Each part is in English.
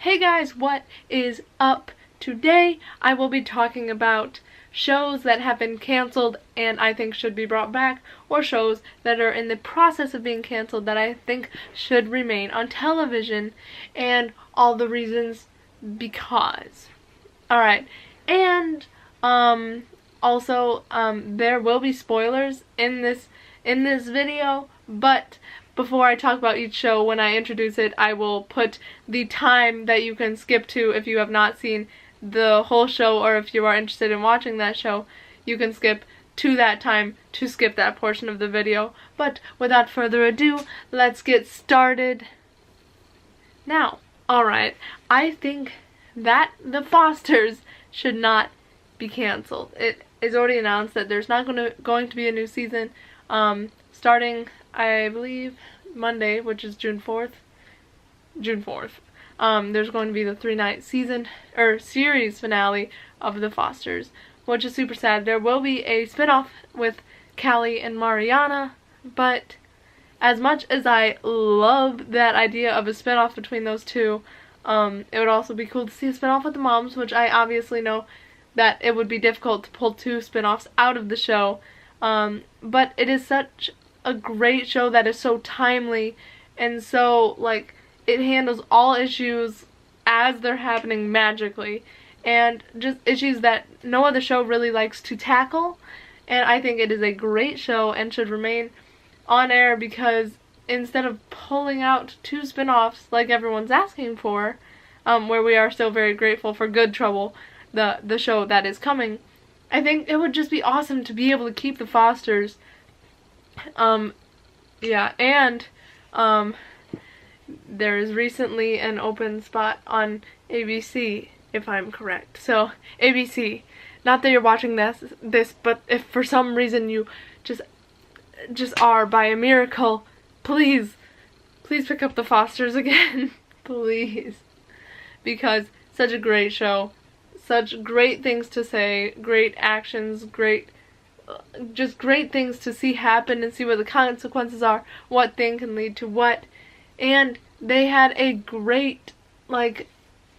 Hey guys, what is up? Today I will be talking about shows that have been canceled and I think should be brought back, or shows that are in the process of being canceled that I think should remain on television, and all the reasons because. Alright, and also there will be spoilers in this video, but before I talk about each show, when I introduce it, I will put the time that you can skip to if you have not seen the whole show, or if you are interested in watching that show, you can skip to that time to skip that portion of the video. But without further ado, let's get started now. Alright, I think that The Fosters should not be canceled. It is already announced that there's not going to be a new season starting, I believe, Monday, which is June 4th. There's going to be the 3-night series finale of The Fosters, which is super sad. There will be a spinoff with Callie and Mariana, but as much as I love that idea of a spinoff between those two, it would also be cool to see a spinoff with the moms, which I obviously know that it would be difficult to pull 2 spinoffs out of the show, but it is such a great show that is so timely, and so, like, it handles all issues as they're happening magically, and just issues that no other show really likes to tackle. And I think it is a great show and should remain on air, because instead of pulling out 2 spin-offs like everyone's asking for, where we are still very grateful for Good Trouble, the show that is coming, I think it would just be awesome to be able to keep The Fosters. Yeah, and there is recently an open spot on ABC, if I'm correct. So, ABC, not that you're watching this, but if for some reason you just are by a miracle, please pick up The Fosters again. Please. Because such a great show, such great things to say, great actions, just great things to see happen and see what the consequences are, what thing can lead to what. And they had a great, like,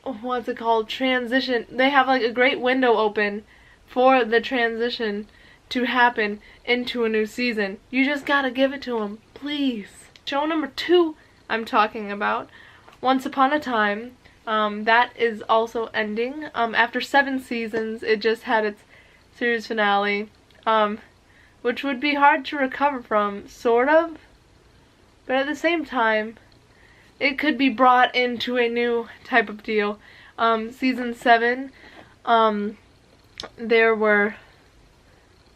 what's it called, transition. They have, like, a great window open for the transition to happen into a new season. You just gotta give it to them, please. Show number 2 I'm talking about, Once Upon a Time. That is also ending. After 7 seasons, it just had its series finale. Which would be hard to recover from, sort of, but at the same time, it could be brought into a new type of deal. Season 7, there were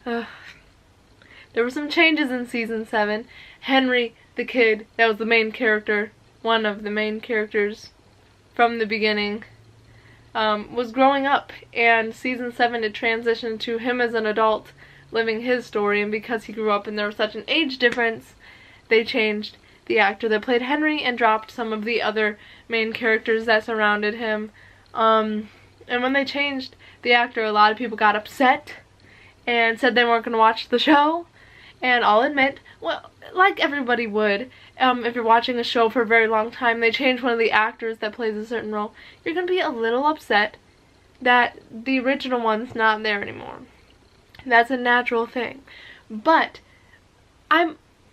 some changes in season 7. Henry, the kid, that was the main character, one of the main characters from the beginning, was growing up, and season 7 it transitioned to him as an adult, living his story, and because he grew up and there was such an age difference, they changed the actor that played Henry and dropped some of the other main characters that surrounded him. And when they changed the actor, a lot of people got upset and said they weren't going to watch the show. And I'll admit, well, like everybody would, if you're watching a show for a very long time, they change one of the actors that plays a certain role, you're going to be a little upset that the original one's not there anymore. That's a natural thing. But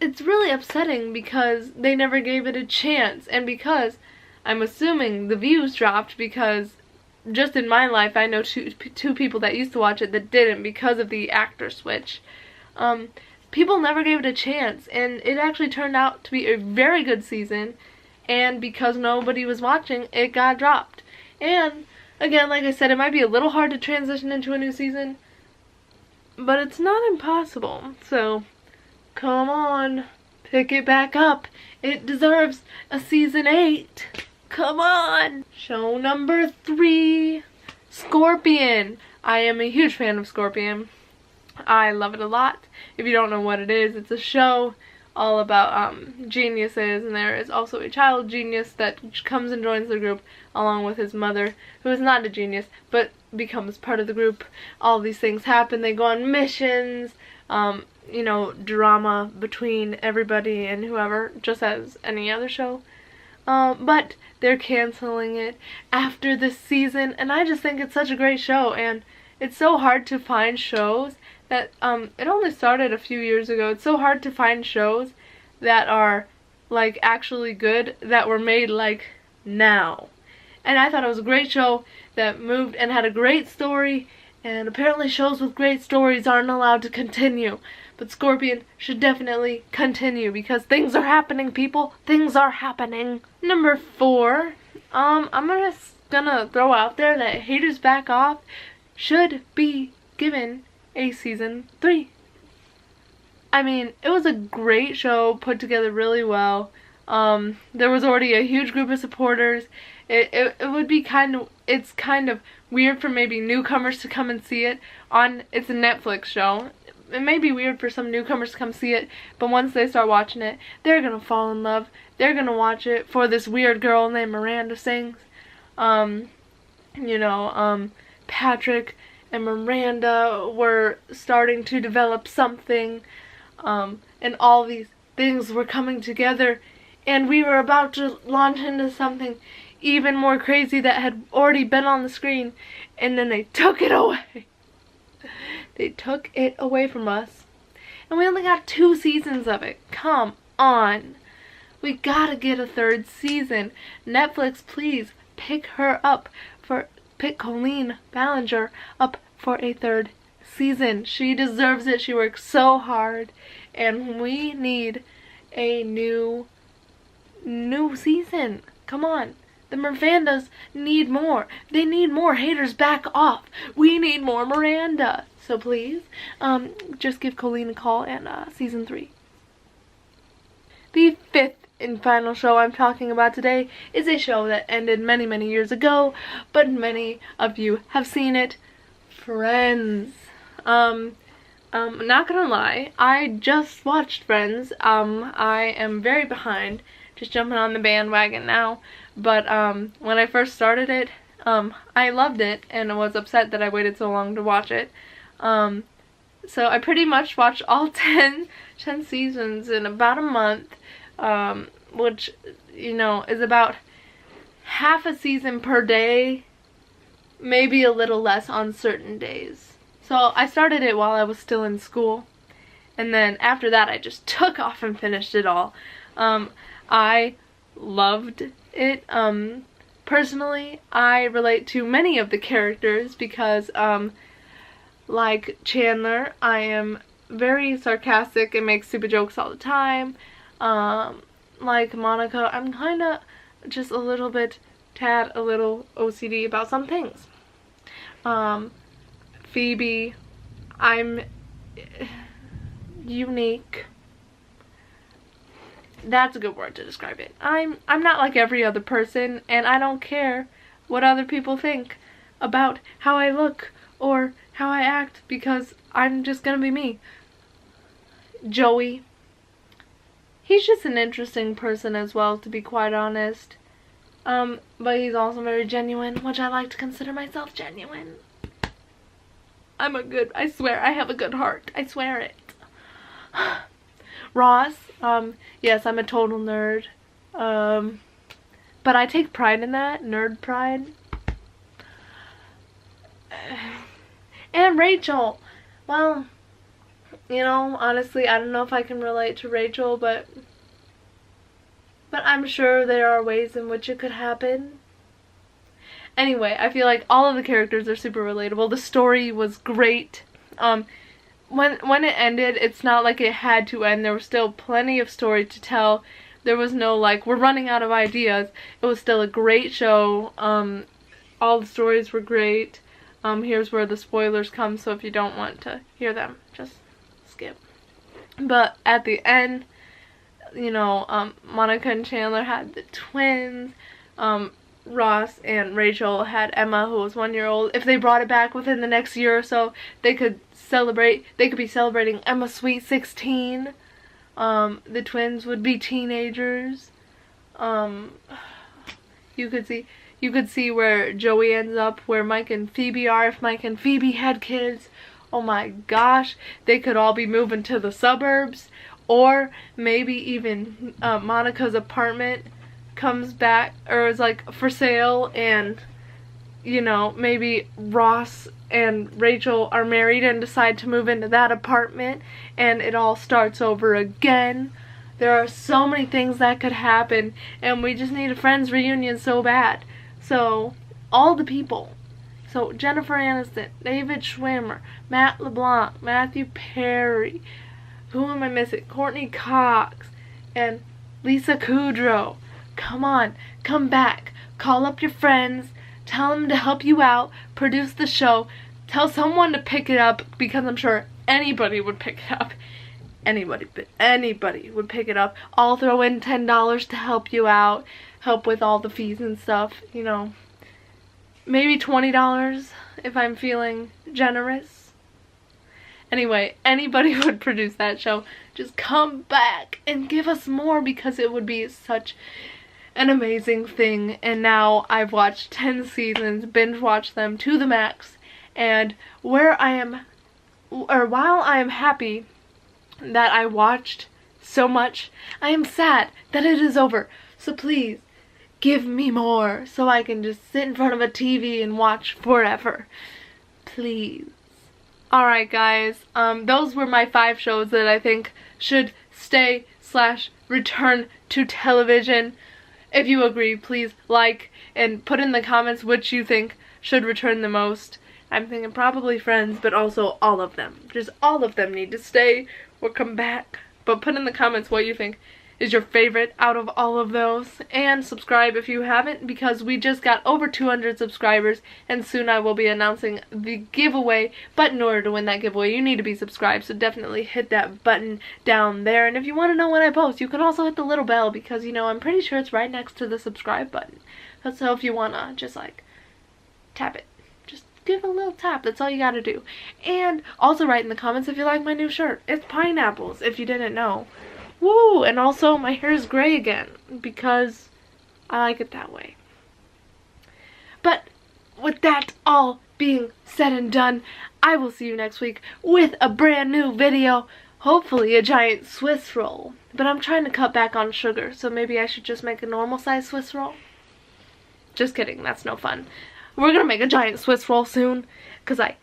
it's really upsetting because they never gave it a chance, and because I'm assuming the views dropped, because just in my life I know two people that used to watch it that didn't because of the actor switch. People never gave it a chance, and it actually turned out to be a very good season, and because nobody was watching, it got dropped. And again, like I said, it might be a little hard to transition into a new season, but it's not impossible. So, come on, pick it back up. It deserves a season 8. Come on! Show number 3, Scorpion. I am a huge fan of Scorpion. I love it a lot. If you don't know what it is, it's a show all about geniuses, and there is also a child genius that comes and joins the group along with his mother, who is not a genius but becomes part of the group. All these things happen. They go on missions, you know, drama between everybody and whoever, just as any other show. but they're canceling it after this season, and I just think it's such a great show, and it's so hard to find shows that, it only started a few years ago. It's so hard to find shows that are, like, actually good, that were made, like, now. And I thought it was a great show that moved and had a great story, and apparently shows with great stories aren't allowed to continue. But Scorpion should definitely continue because things are happening, people. Things are happening. Number 4, I'm gonna throw out there that Haters Back Off should be given a season 3. I mean, it was a great show, put together really well. There was already a huge group of supporters. It would be it's kind of weird for maybe newcomers to come and see it. It's a Netflix show. It may be weird for some newcomers to come see it, but once they start watching it, they're gonna fall in love. They're gonna watch it for this weird girl named Miranda sings. Patrick and Miranda were starting to develop something, and all these things were coming together, and we were about to launch into something even more crazy that had already been on the screen, and then they took it away. They took it away from us, and we only got 2 seasons of it. Come on. We gotta get a 3rd season. Netflix, please pick Colleen Ballinger up for a 3rd season. She deserves it. She works so hard, and we need a new season. Come on. The Mirandas need more. They need more Haters Back Off. We need more Miranda. So please, just give Colleen a call and season 3. The 5th and final show I'm talking about today is a show that ended many, many years ago, but many of you have seen it. Friends. Not gonna lie, I just watched Friends. I am very behind, just jumping on the bandwagon now. But when I first started it, I loved it and was upset that I waited so long to watch it. So I pretty much watched all 10 seasons in about a month, which, is about half a season per day, maybe a little less on certain days. So I started it while I was still in school, and then after that I just took off and finished it all. I loved it. Personally, I relate to many of the characters because, like Chandler, I am very sarcastic and make stupid jokes all the time. Like Monica, I'm kinda just a little OCD about some things. Phoebe, I'm unique. That's a good word to describe it. I'm not like every other person, and I don't care what other people think about how I look or how I act, because I'm just gonna be me. Joey, he's just an interesting person as well, to be quite honest. But he's also very genuine, which I like to consider myself genuine. I swear, I have a good heart. I swear it. Ross, yes, I'm a total nerd. But I take pride in that, nerd pride. And Rachel, well, honestly, I don't know if I can relate to Rachel, but I'm sure there are ways in which it could happen. Anyway, I feel like all of the characters are super relatable. The story was great. When it ended, it's not like it had to end. There was still plenty of story to tell. There was no, like, we're running out of ideas. It was still a great show. All the stories were great. Here's where the spoilers come, so if you don't want to hear them, just skip. But at the end, Monica and Chandler had the twins. Ross and Rachel had Emma, who was 1 year old. If they brought it back within the next year or so, they could be celebrating Emma's sweet 16. The twins would be teenagers. You could see where Joey ends up, where Mike and Phoebe are, if Mike and Phoebe had kids. Oh my gosh, they could all be moving to the suburbs, or maybe even Monica's apartment comes back, or is like for sale, and you know, maybe Ross and Rachel are married and decide to move into that apartment and it all starts over again. There are so many things that could happen, and we just need a Friends reunion so bad. So, all the people. So, Jennifer Aniston, David Schwimmer, Matt LeBlanc, Matthew Perry, who am I missing? Courtney Cox, and Lisa Kudrow. Come on, come back. Call up your friends. Tell them to help you out. Produce the show. Tell someone to pick it up, because I'm sure anybody would pick it up. Anybody would pick it up. I'll throw in $10 to help you out. Help with all the fees and stuff, you know. Maybe $20 if I'm feeling generous. Anyway, anybody would produce that show. Just come back and give us more, because it would be such an amazing thing. And now I've watched 10 seasons, binge watched them to the max, and while I am happy that I watched so much, I am sad that it is over. So please, give me more so I can just sit in front of a TV and watch forever. Please. Alright guys, those were my 5 shows that I think should stay/return to television. If you agree, please like and put in the comments which you think should return the most. I'm thinking probably Friends, but also all of them. Just all of them need to stay or come back. But put in the comments what you think is your favorite out of all of those. And subscribe if you haven't, because we just got over 200 subscribers, and soon I will be announcing the giveaway. But in order to win that giveaway, you need to be subscribed, so definitely hit that button down there. And if you want to know when I post, you can also hit the little bell, because, you know, I'm pretty sure it's right next to the subscribe button. So if you want to just, like, tap it. Give it a little tap. That's all you gotta do. And also write in the comments if you like my new shirt. It's pineapples, if you didn't know. Woo! And also, my hair is gray again, because I like it that way. But with that all being said and done, I will see you next week with a brand new video. Hopefully a giant Swiss roll. But I'm trying to cut back on sugar, so maybe I should just make a normal size Swiss roll. Just kidding, that's no fun. We're gonna make a giant Swiss roll soon, cause I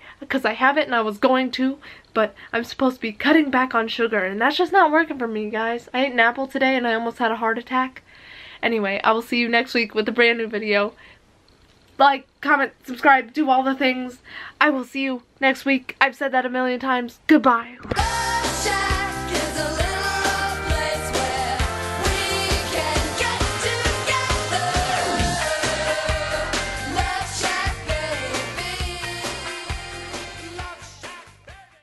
have it and I was going to, but I'm supposed to be cutting back on sugar, and that's just not working for me, guys. I ate an apple today and I almost had a heart attack. Anyway, I will see you next week with a brand new video. Like, comment, subscribe, do all the things. I will see you next week. I've said that a million times. Goodbye.